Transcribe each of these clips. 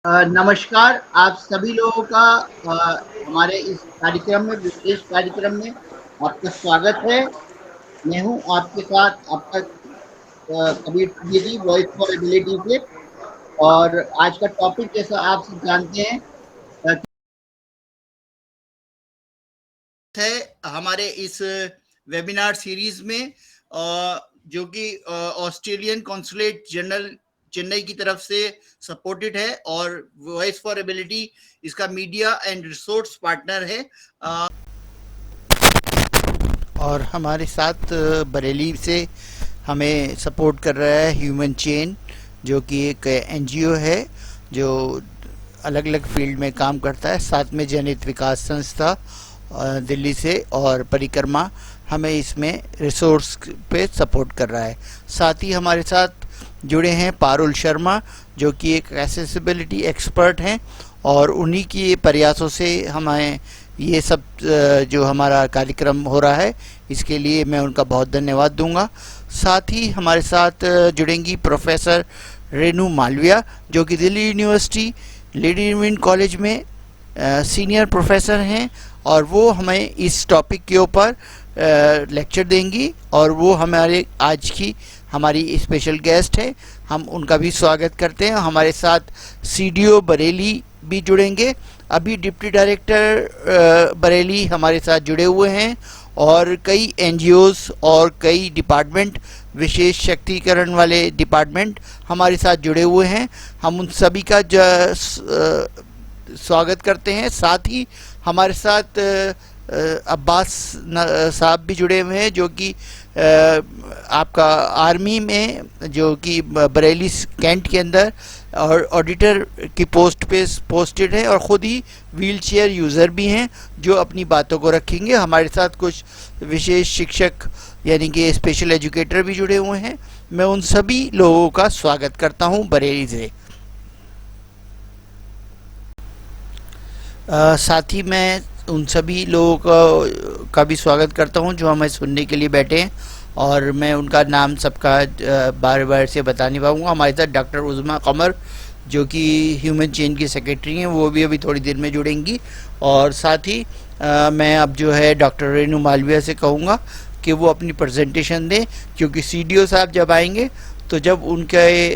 नमस्कार, आप सभी लोगों का हमारे इस कार्यक्रम में, विशेष कार्यक्रम में आपका स्वागत है। मैं हूं आपके साथ आपका Kabir Siddiqui, voice for ability से। और आज का टॉपिक, जैसा आप सब जानते हैं, है हमारे इस वेबिनार सीरीज में, जो कि ऑस्ट्रेलियन कॉन्सुलेट जनरल चेन्नई की तरफ से सपोर्टेड है और वॉइस फॉर एबिलिटी इसका मीडिया एंड रिसोर्स पार्टनर है। और हमारे साथ बरेली से हमें सपोर्ट कर रहा है ह्यूमन चेन, जो कि एक एनजीओ है जो अलग अलग फील्ड में काम करता है। साथ में जनहित विकास संस्था दिल्ली से और परिक्रमा हमें इसमें रिसोर्स पे सपोर्ट कर रहा है। साथ ही हमारे साथ जुड़े हैं पारुल शर्मा, जो कि एक एक्सेसिबिलिटी एक्सपर्ट हैं, और उन्हीं के प्रयासों से हमें ये सब जो हमारा कार्यक्रम हो रहा है, इसके लिए मैं उनका बहुत धन्यवाद दूंगा। साथ ही हमारे साथ जुड़ेंगी प्रोफेसर रेनू मालविया, जो कि Delhi university lady win college में सीनियर प्रोफेसर हैं, और वो हमें इस टॉपिक के ऊपर लेक्चर देंगी, और वो हमारे आज की हमारी स्पेशल गेस्ट है। हम उनका भी स्वागत करते हैं। हमारे साथ सीडीओ बरेली भी जुड़ेंगे। अभी डिप्टी डायरेक्टर बरेली हमारे साथ जुड़े हुए हैं, और कई एनजीओज और कई डिपार्टमेंट, विशेष शक्तिकरण वाले डिपार्टमेंट हमारे साथ जुड़े हुए हैं। हम उन सभी का स्वागत करते हैं। साथ ही हमारे साथ अब्बास साहब भी जुड़े हुए हैं, जो कि आपका आर्मी में, जो कि बरेली कैंट के अंदर और ऑडिटर की पोस्ट पे पोस्टेड है, और ख़ुद ही व्हील चेयर यूज़र भी हैं, जो अपनी बातों को रखेंगे। हमारे साथ कुछ विशेष शिक्षक यानी कि स्पेशल एजुकेटर भी जुड़े हुए हैं। मैं उन सभी लोगों का स्वागत करता हूं बरेली से। साथ ही मैं उन सभी लोगों का भी स्वागत करता हूं जो हमें सुनने के लिए बैठे हैं, और मैं उनका नाम सबका बार बार से बता नहीं पाऊँगा। हमारे साथ डॉक्टर उज़मा कमर, जो कि ह्यूमन चेन की सेक्रेटरी हैं, वो भी अभी थोड़ी देर में जुड़ेंगी। और साथ ही मैं अब जो है डॉक्टर रेनू मालविया से कहूँगा कि वो अपनी प्रेजेंटेशन दें, क्योंकि सीडीओ साहब जब आएंगे तो जब उनके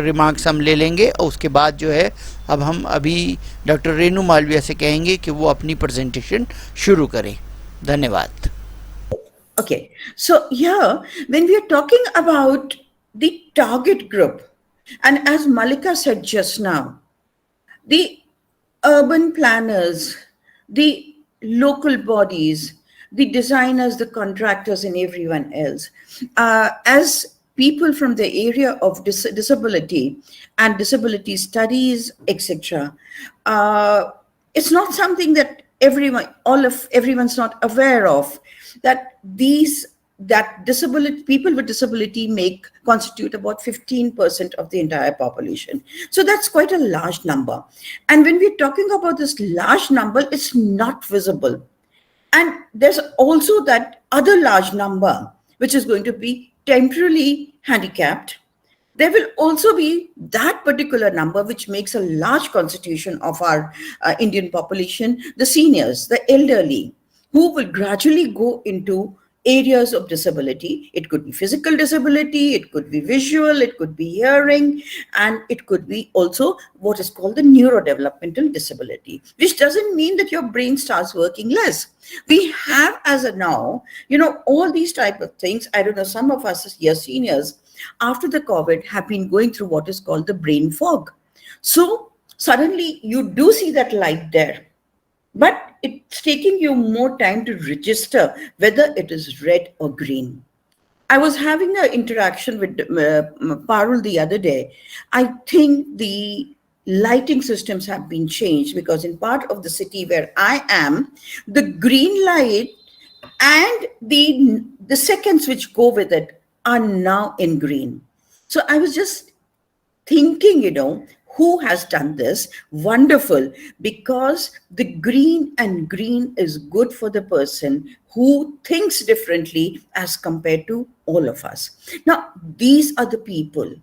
रिमार्क्स हम ले लेंगे, और उसके बाद जो है अब हम अभी डॉक्टर रेनू मालविया से कहेंगे कि वो अपनी प्रेजेंटेशन शुरू करें। धन्यवाद। Okay, so here, when we are talking about the target group, and as Malika said just now, the urban planners, the local bodies, the designers, the contractors, and everyone else, as people from the area of disability and disability studies, etc., it's not something that everyone's not aware of, that disability people with disability constitute about 15% of the entire population. So that's quite a large number. And when we're talking about this large number, it's not visible. And there's also that other large number, which is going to be temporarily handicapped. There will also be that particular number, which makes a large constitution of our Indian population, the seniors, the elderly, who will gradually go into areas of disability. It could be physical disability, it could be visual, it could be hearing, and it could be also what is called the neurodevelopmental disability, which doesn't mean that your brain starts working less. We have, as of now, all these type of things. I don't know, some of us here seniors, after the COVID, have been going through what is called the brain fog. So suddenly you do see that light there, but it's taking you more time to register whether it is red or green. I was having an interaction with Parul the other day. I think the lighting systems have been changed, because in part of the city where I am, the green light and the seconds which go with it are now in green. So I was just thinking, who has done this? Wonderful, because the green is good for the person who thinks differently as compared to all of us. Now, these are the people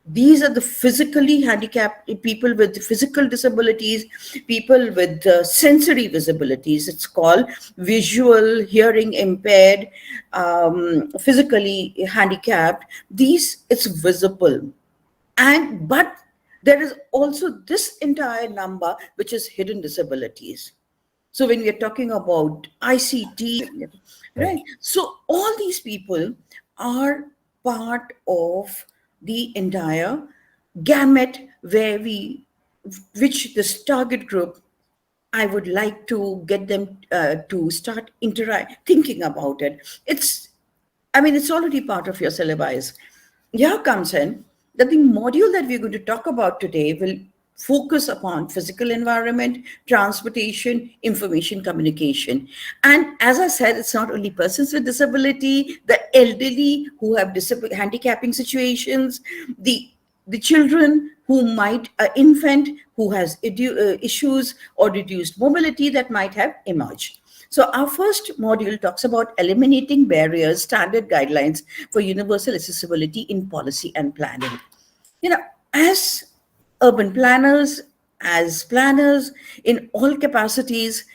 These are the physically handicapped people with physical disabilities, people with sensory disabilities. It's called visual, hearing impaired, physically handicapped. These, it's visible. And but there is also this entire number which is hidden disabilities. So when we are talking about ICT, right? So all these people are part of the entire gamut where which this target group, I would like to get them to start thinking about it. It's already part of your syllabus. Here comes in that the module that we're going to talk about today will focus upon physical environment, transportation, information communication. And as I said, it's not only persons with disability, the elderly who have handicapping situations, the children who might, infant who has issues or reduced mobility that might have emerged. So our first module talks about eliminating barriers, standard guidelines for universal accessibility in policy and planning. You know, as urban planners, as planners in all capacities,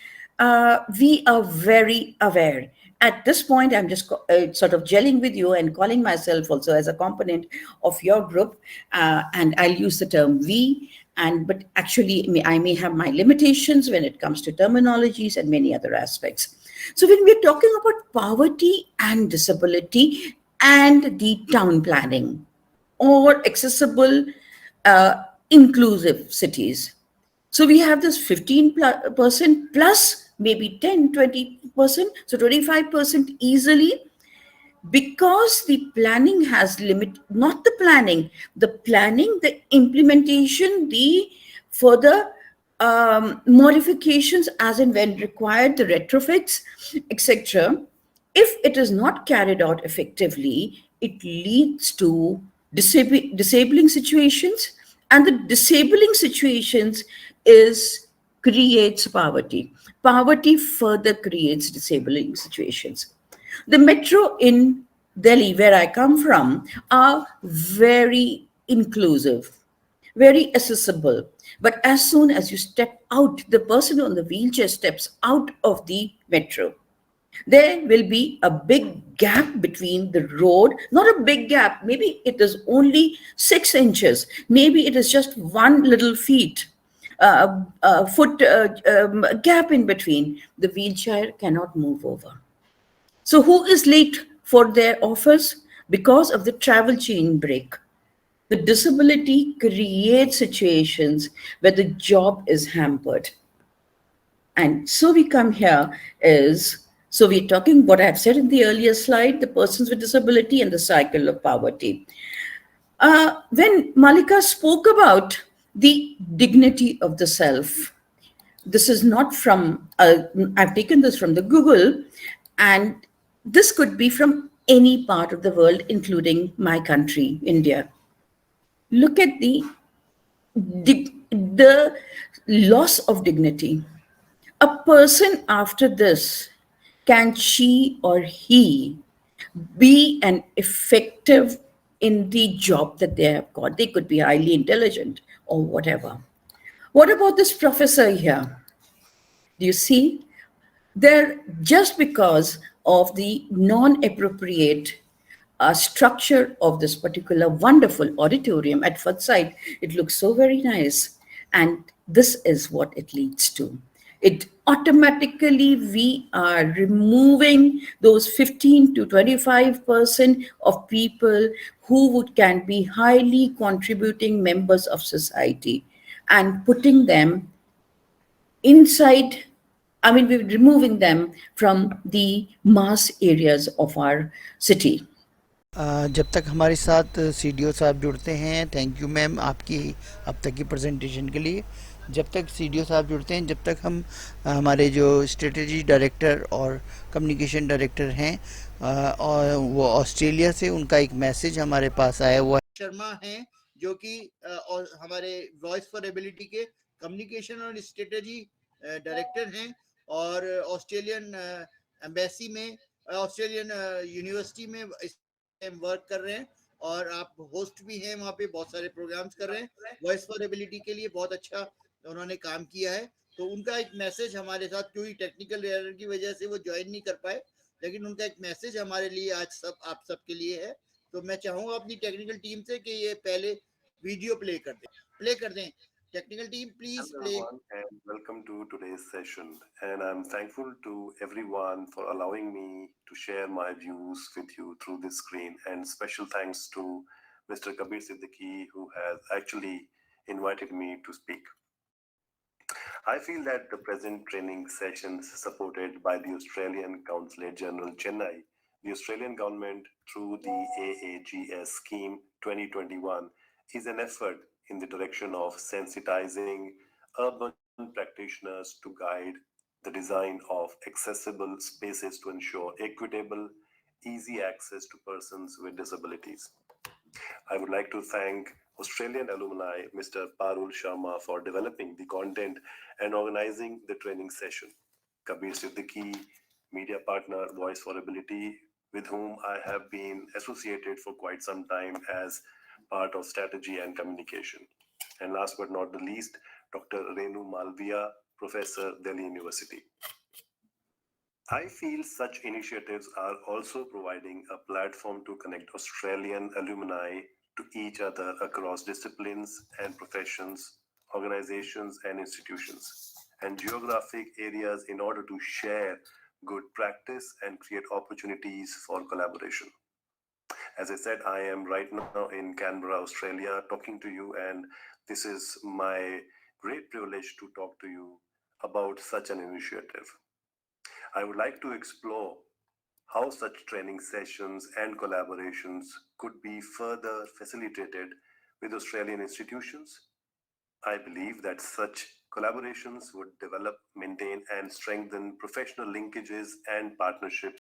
we are very aware. At this point, I'm just sort of gelling with you and calling myself also as a component of your group, and I'll use the term we. But actually, I may have my limitations when it comes to terminologies and many other aspects. So when we're talking about poverty and disability and the town planning, or accessible, inclusive cities. So we have this 15% plus maybe 10, 20%, so 25% easily, because the planning has limit, not the planning, the implementation, the further modifications as and when required, the retrofits, etc. If it is not carried out effectively, it leads to disabling situations, and the disabling situations is creates poverty. Poverty further creates disabling situations. The metro in Delhi, where I come from, are very inclusive, very accessible. But as soon as you step out, the person on the wheelchair steps out of the metro, there will be a big gap between the road, not a big gap, maybe it is only 6 inches, maybe it is just one little foot gap in between. The wheelchair cannot move over. So who is late for their office? Because of the travel chain break. The disability creates situations where the job is hampered. And so we come here so we're talking what I've said in the earlier slide, the persons with disability and the cycle of poverty. When Malika spoke about the dignity of the self, this is not from, I've taken this from the Google, and this could be from any part of the world, including my country, India. Look at the loss of dignity. A person after this, can she or he be an effective in the job that they have got? They could be highly intelligent or whatever. What about this professor here? Do you see? There, just because of the non-appropriate structure of this particular wonderful auditorium at first sight, it looks so very nice. And this is what it leads to. It automatically, we are removing those 15 to 25% of people who can be highly contributing members of society, and putting them inside. We're removing them from the mass areas of our city. जब तक हमारे साथ CDO साहब जुड़ते हैं, thank you ma'am आपकी अब तक की प्रेजेंटेशन के लिए। जब तक सीडीओ साहब जुड़ते हैं, जब तक हम हमारे जो स्ट्रेटजी डायरेक्टर और कम्युनिकेशन डायरेक्टर हैं और वो ऑस्ट्रेलिया से, उनका एक मैसेज हमारे पास आया हुआ शर्मा हैं, जो कि हमारे वॉइस फॉर एबिलिटी के कम्युनिकेशन और स्ट्रेटजी डायरेक्टर हैं, और ऑस्ट्रेलियन एम्बेसी में, ऑस्ट्रेलियन यूनिवर्सिटी में वर्क कर रहे हैं। और आप होस्ट भी हैं वहाँ पे, बहुत सारे प्रोग्राम्स कर रहे हैं वॉइस फॉर एबिलिटी के लिए, बहुत अच्छा उन्होंने काम किया है। तो उनका एक मैसेज हमारे साथ, कोई टेक्निकल एरर की वजह से वो ज्वाइन नहीं कर पाए, लेकिन उनका एक मैसेज हमारे लिए आज सब आप सबके लिए है। तो मैं चाहूंगा अपनी टेक्निकल टीम से कि ये पहले वीडियो प्ले कर दें। Technical team please Hello play. everyone and welcome to today's session. And I'm thankful to everyone for allowing me to share my views with you through this screen. And special thanks to Mr. Kabir Siddiqui who has actually invited me to speak. I feel that the present training sessions supported by the Australian Consulate-General Chennai, the Australian government through the AAGS scheme 2021 is an effort in the direction of sensitizing urban practitioners to guide the design of accessible spaces to ensure equitable, easy access to persons with disabilities. I would like to thank Australian alumni Mr. Parul Sharma for developing the content and organizing the training session. Kabir Siddiqui, media partner Voice for Ability, with whom I have been associated for quite some time as part of strategy and communication. And last but not the least, Dr. Renu Malviya, Professor, Delhi University. I feel such initiatives are also providing a platform to connect Australian alumni to each other across disciplines and professions, organizations and institutions, and geographic areas in order to share good practice and create opportunities for collaboration. As I said, I am right now in Canberra, Australia, talking to you, and this is my great privilege to talk to you about such an initiative. I would like to explore how such training sessions and collaborations could be further facilitated with Australian institutions. I believe that such collaborations would develop, maintain, and strengthen professional linkages and partnerships